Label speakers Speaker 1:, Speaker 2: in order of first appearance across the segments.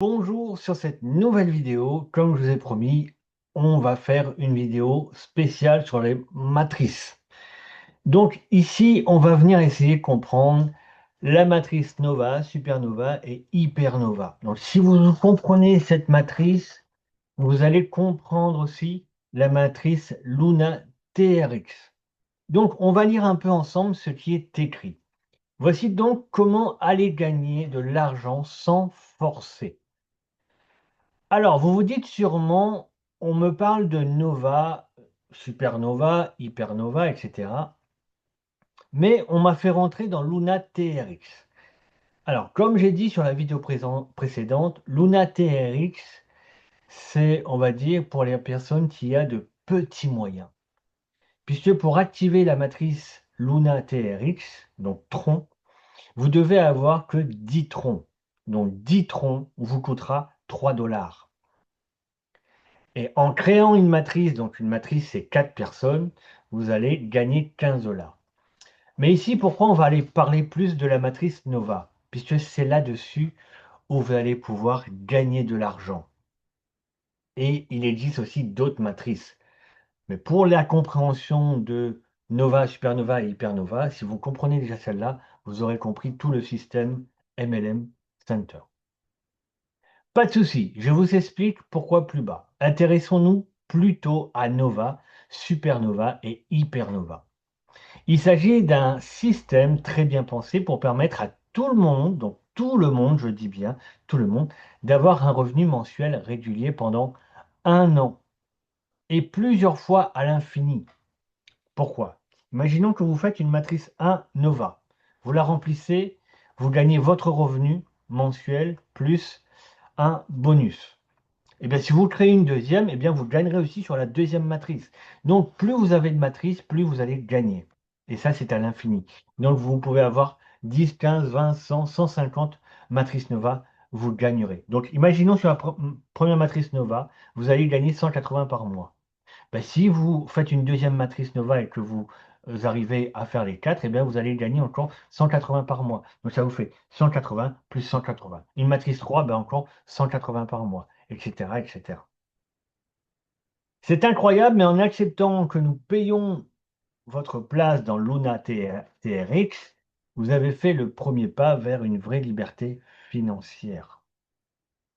Speaker 1: Bonjour, sur cette nouvelle vidéo, comme je vous ai promis, on va faire une vidéo spéciale sur les matrices. Donc ici, on va venir essayer de comprendre la matrice nova, supernova et hypernova. Donc si vous comprenez cette matrice, vous allez comprendre aussi la matrice Luna TRX. Donc on va lire un peu ensemble ce qui est écrit. Voici donc comment aller gagner de l'argent sans forcer. Alors, vous vous dites sûrement, on me parle de nova, supernova, hypernova, etc. Mais on m'a fait rentrer dans Luna TRX. Alors, comme j'ai dit sur la vidéo précédente, Luna TRX, c'est, on va dire, pour les personnes qui ont de petits moyens. Puisque pour activer la matrice Luna TRX, donc tronc, vous devez avoir que 10 troncs. Donc 10 troncs vous coûtera 3 $. Et en créant une matrice, donc une matrice c'est 4 personnes, vous allez gagner 15 $. Mais ici, pourquoi on va aller parler plus de la matrice Nova? Puisque c'est là-dessus où vous allez pouvoir gagner de l'argent. Et il existe aussi d'autres matrices. Mais pour la compréhension de Nova, Supernova et Hypernova, si vous comprenez déjà celle-là, vous aurez compris tout le système MLM Center. Pas de souci, je vous explique pourquoi plus bas. Intéressons-nous plutôt à Nova, Supernova et Hypernova. Il s'agit d'un système très bien pensé pour permettre à tout le monde, donc tout le monde, je dis bien tout le monde, d'avoir un revenu mensuel régulier pendant un an et plusieurs fois à l'infini. Pourquoi? Imaginons que vous faites une matrice 1 Nova. Vous la remplissez, vous gagnez votre revenu mensuel plus un bonus. Et bien, si vous créez une deuxième, eh bien, vous gagnerez aussi sur la deuxième matrice. Donc, plus vous avez de matrices, plus vous allez gagner. Et ça, c'est à l'infini. Donc, vous pouvez avoir 10, 15, 20, 100, 150 matrices Nova, vous gagnerez. Donc, imaginons sur la première matrice Nova, vous allez gagner 180 par mois. Ben, si vous faites une deuxième matrice Nova et que vous arrivez à faire les 4, eh bien, vous allez gagner encore 180 par mois. Donc ça vous fait 180 plus 180. Une matrice 3, ben encore 180 par mois, etc., etc. C'est incroyable, mais en acceptant que nous payons votre place dans Luna TRX, vous avez fait le premier pas vers une vraie liberté financière.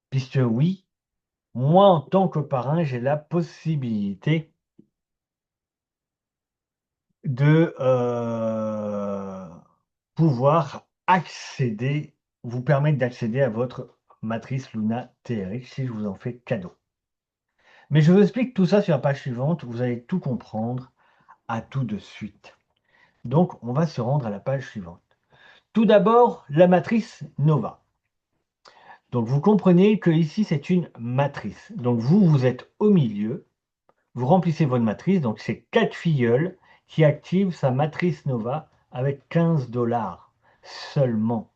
Speaker 1: Puisque oui, moi en tant que parrain, j'ai la possibilité de pouvoir accéder, vous permettre d'accéder à votre matrice Luna TRX si je vous en fais cadeau. Mais je vous explique tout ça sur la page suivante, vous allez tout comprendre à tout de suite. Donc, on va se rendre à la page suivante. Tout d'abord, la matrice Nova. Donc, vous comprenez que ici, c'est une matrice. Donc, vous êtes au milieu, vous remplissez votre matrice, donc c'est 4 filleuls qui activent sa matrice Nova avec 15 $ seulement.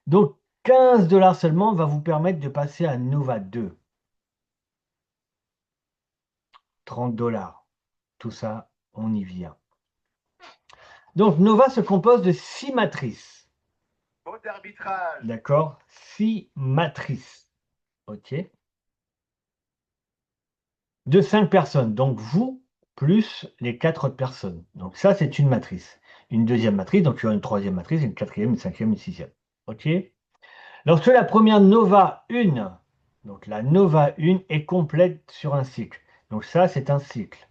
Speaker 1: Donc 15 $ seulement va vous permettre de passer à Nova 2. 30 $. Tout ça, on y vient. Donc Nova se compose de 6 matrices.
Speaker 2: Faute d'arbitrage.
Speaker 1: D'accord? 6 matrices. OK? De 5 personnes. Donc vous, plus les 4 autres personnes. Donc ça, c'est une matrice. Une deuxième matrice, donc tu as une troisième matrice, une quatrième, une cinquième, une sixième. OK? Lorsque la première Nova 1, donc la Nova 1 est complète sur un cycle. Donc ça, c'est un cycle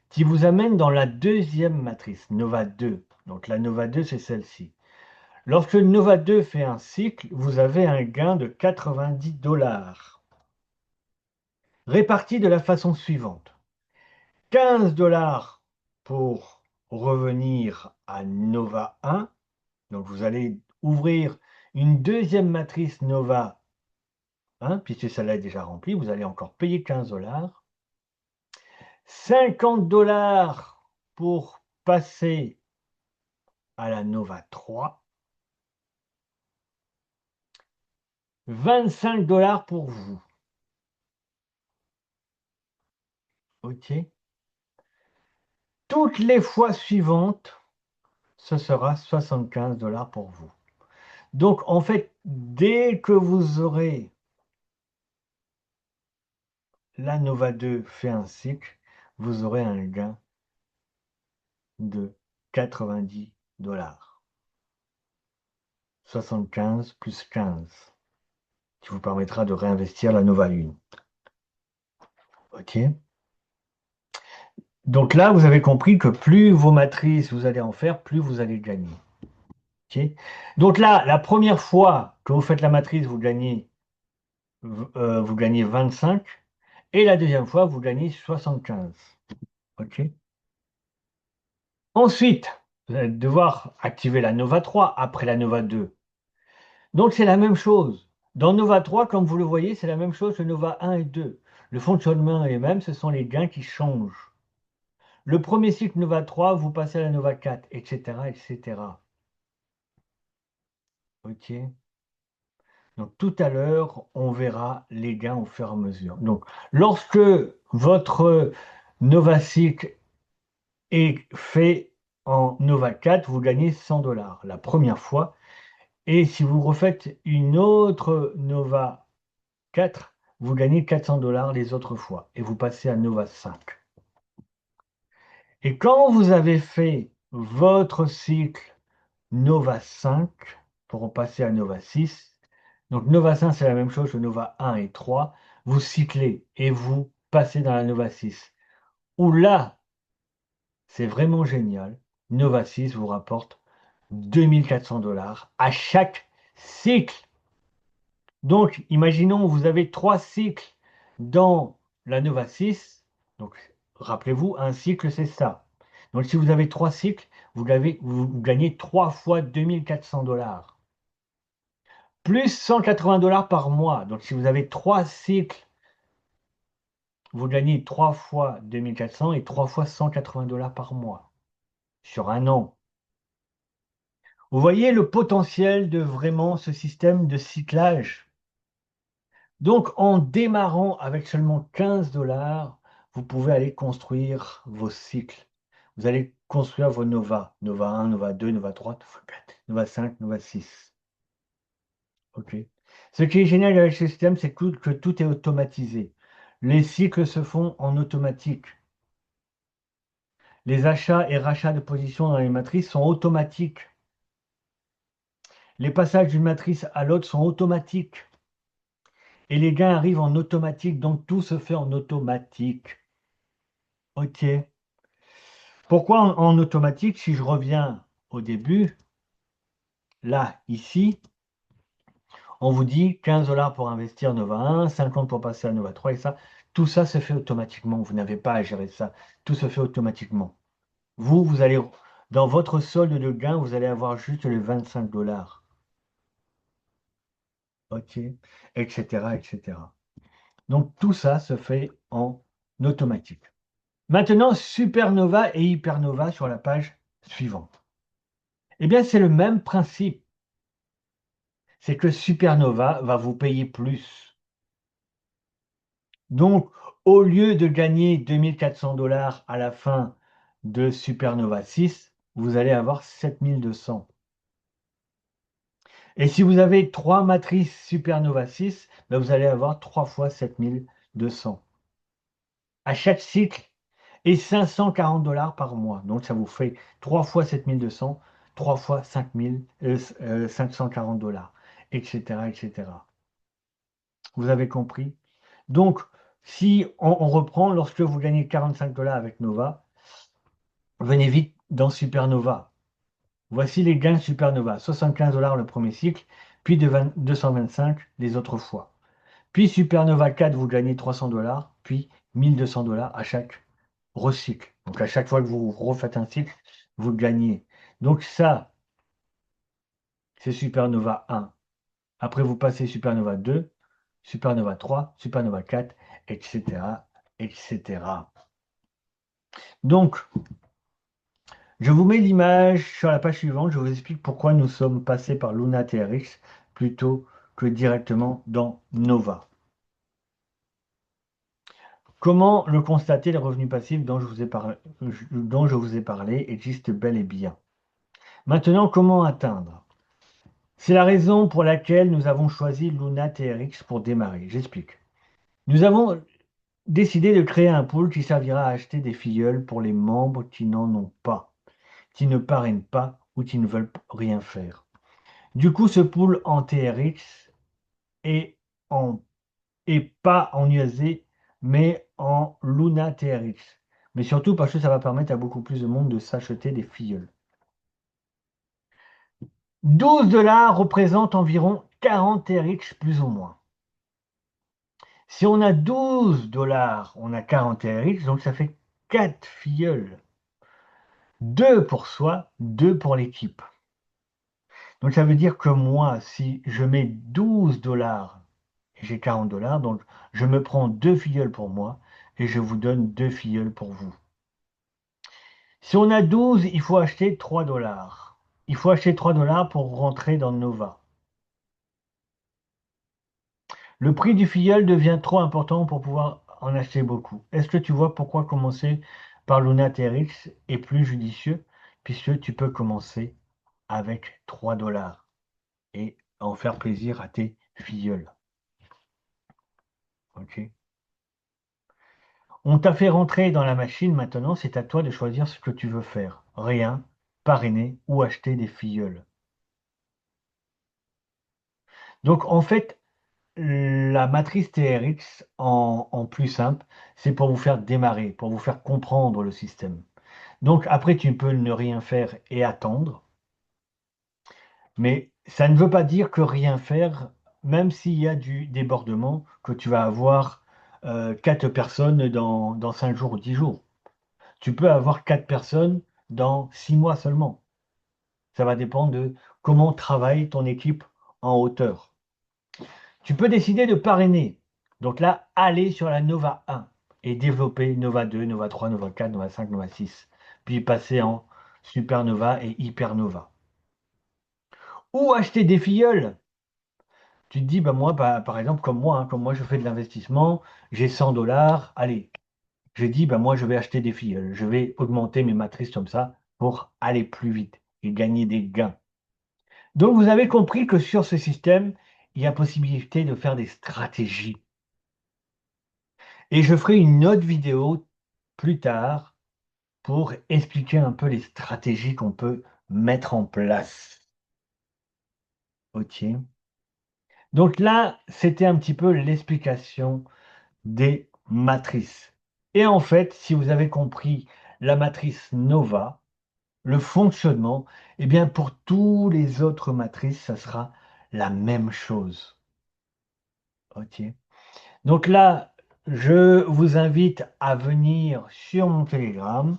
Speaker 1: qui vous amène dans la deuxième matrice, Nova 2. Donc la Nova 2, c'est celle-ci. Lorsque Nova 2 fait un cycle, vous avez un gain de 90 $. Réparti de la façon suivante. 15 $ pour revenir à Nova 1. Donc vous allez ouvrir une deuxième matrice Nova 1, puisque celle-là est déjà remplie. Vous allez encore payer 15 $. 50 $ pour passer à la Nova 3. 25 $ pour vous. OK? Toutes les fois suivantes, ce sera 75 $ pour vous. Donc, en fait, dès que vous aurez la Nova 2 fait un cycle, vous aurez un gain de 90 dollars. 75 plus 15, qui vous permettra de réinvestir la Nova 1. OK? Donc là, vous avez compris que plus vos matrices vous allez en faire, plus vous allez gagner. OK? Donc là, la première fois que vous faites la matrice, vous gagnez 25. Et la deuxième fois, vous gagnez 75. OK? Ensuite, vous allez devoir activer la Nova 3 après la Nova 2. Donc c'est la même chose. Dans Nova 3, comme vous le voyez, c'est la même chose que Nova 1 et 2. Le fonctionnement est le même, ce sont les gains qui changent. Le premier cycle Nova 3, vous passez à la Nova 4, etc., etc. OK? Donc tout à l'heure, on verra les gains au fur et à mesure. Donc lorsque votre Nova cycle est fait en Nova 4, vous gagnez 100 dollars la première fois. Et si vous refaites une autre Nova 4, vous gagnez 400 dollars les autres fois. Et vous passez à Nova 5. Et quand vous avez fait votre cycle Nova 5, pour passer à Nova 6, donc Nova 5 c'est la même chose que Nova 1 et 3, vous cyclez et vous passez dans la Nova 6. Où là, c'est vraiment génial. Nova 6 vous rapporte 2400 dollars à chaque cycle. Donc, imaginons, vous avez 3 cycles dans la Nova 6. Donc, rappelez-vous, un cycle, c'est ça. Donc, si vous avez 3 cycles, vous gagnez 3 fois 2400 dollars. Plus 180 dollars par mois. Donc, si vous avez 3 cycles, vous gagnez 3 fois 2400 et 3 fois 180 dollars par mois sur un an. Vous voyez le potentiel de vraiment ce système de cyclage. Donc, en démarrant avec seulement 15 dollars, vous pouvez aller construire vos cycles. Vous allez construire vos Nova. Nova 1, Nova 2, Nova 3, Nova 4, Nova 5, Nova 6. OK. Ce qui est génial avec ce système, c'est que tout est automatisé. Les cycles se font en automatique. Les achats et rachats de positions dans les matrices sont automatiques. Les passages d'une matrice à l'autre sont automatiques. Et les gains arrivent en automatique, donc tout se fait en automatique. OK. Pourquoi en automatique? Si je reviens au début, là, ici, on vous dit 15 dollars pour investir Nova 1, 50 pour passer à Nova 3 et ça. Tout ça se fait automatiquement. Vous n'avez pas à gérer ça. Tout se fait automatiquement. Vous allez, dans votre solde de gain, vous allez avoir juste les 25 dollars. OK, etc., etc. Donc tout ça se fait en automatique. Maintenant, Supernova et Hypernova sur la page suivante. Eh bien, c'est le même principe. C'est que Supernova va vous payer plus. Donc, au lieu de gagner 2400 dollars à la fin de Supernova 6, vous allez avoir 7200. Et si vous avez 3 matrices Supernova 6, ben vous allez avoir 3 fois 7200 à chaque cycle et 540 dollars par mois. Donc, ça vous fait 3 fois 7200, 3 fois 540 dollars, etc., etc. Vous avez compris? Donc, si on reprend, lorsque vous gagnez 45 dollars avec Nova, venez vite dans Supernova. Voici les gains Supernova. 75 dollars le premier cycle, puis de 225 les autres fois. Puis Supernova 4, vous gagnez 300 dollars, puis 1200 dollars à chaque recycle. Donc à chaque fois que vous refaites un cycle, vous gagnez. Donc ça, c'est Supernova 1. Après, vous passez Supernova 2, Supernova 3, Supernova 4, etc., etc. Donc, je vous mets l'image sur la page suivante. Je vous explique pourquoi nous sommes passés par Luna TRX plutôt que directement dans Nova. Comment le constater, les revenus passifs dont je vous ai parlé existent bel et bien. Maintenant, comment atteindre C'est la raison pour laquelle nous avons choisi Luna TRX pour démarrer. J'explique. Nous avons décidé de créer un pool qui servira à acheter des filleuls pour les membres qui n'en ont pas, qui ne parrainent pas ou qui ne veulent rien faire. Du coup, ce pool en TRX est, en, est pas en USD, mais en Luna TRX. Mais surtout parce que ça va permettre à beaucoup plus de monde de s'acheter des filleuls. 12 $ représentent environ 40 TRX plus ou moins. Si on a 12 $, on a 40 TRX, donc ça fait 4 filleuls. 2 pour soi, 2 pour l'équipe. Donc ça veut dire que moi, si je mets 12 $ et j'ai 40 $, donc je me prends 2 filleuls pour moi et je vous donne 2 filleuls pour vous. Si on a 12, il faut acheter 3 $. Il faut acheter 3 $ pour rentrer dans Nova. Le prix du filleul devient trop important pour pouvoir en acheter beaucoup. Est-ce que tu vois pourquoi commencer par Luna TRX est plus judicieux? Puisque tu peux commencer avec 3 $ et en faire plaisir à tes filleuls. Ok. On t'a fait rentrer dans la machine, maintenant c'est à toi de choisir ce que tu veux faire. Rien, parrainer ou acheter des filleuls. Donc en fait, la matrice TRX en plus simple, c'est pour vous faire démarrer, pour vous faire comprendre le système. Donc après, tu peux ne rien faire et attendre, mais ça ne veut pas dire que rien faire, même s'il y a du débordement, que tu vas avoir 4 personnes dans 5 jours ou 10 jours. Tu peux avoir 4 personnes dans 6 mois seulement. Ça va dépendre de comment travaille ton équipe en hauteur. Tu peux décider de parrainer. Donc là, aller sur la Nova 1 et développer Nova 2, Nova 3, Nova 4, Nova 5, Nova 6. Puis passer en Supernova et Hypernova. Ou acheter des filleuls. Tu te dis, bah moi, bah, par exemple, comme moi, je fais de l'investissement, j'ai 100 $. Allez, j'ai dit, bah moi, je vais acheter des filleuls. Je vais augmenter mes matrices comme ça pour aller plus vite et gagner des gains. Donc, vous avez compris que sur ce système, il y a possibilité de faire des stratégies. Et je ferai une autre vidéo plus tard pour expliquer un peu les stratégies qu'on peut mettre en place. Ok. Donc là, c'était un petit peu l'explication des matrices. Et en fait, si vous avez compris la matrice Nova, le fonctionnement, eh bien pour tous les autres matrices, ça sera la même chose. Ok. Donc là, je vous invite à venir sur mon Telegram.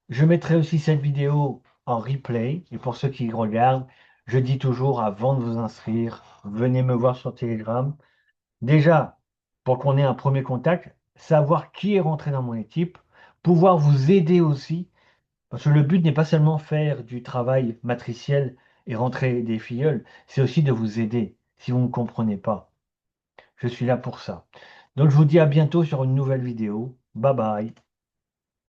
Speaker 1: Je mettrai aussi cette vidéo en replay. Et pour ceux qui regardent, je dis toujours avant de vous inscrire, venez me voir sur Telegram. Déjà, pour qu'on ait un premier contact, savoir qui est rentré dans mon équipe, pouvoir vous aider aussi, parce que le but n'est pas seulement faire du travail matriciel et rentrer des filleuls, c'est aussi de vous aider si vous ne comprenez pas. Je suis là pour ça. Donc je vous dis à bientôt sur une nouvelle vidéo. Bye bye.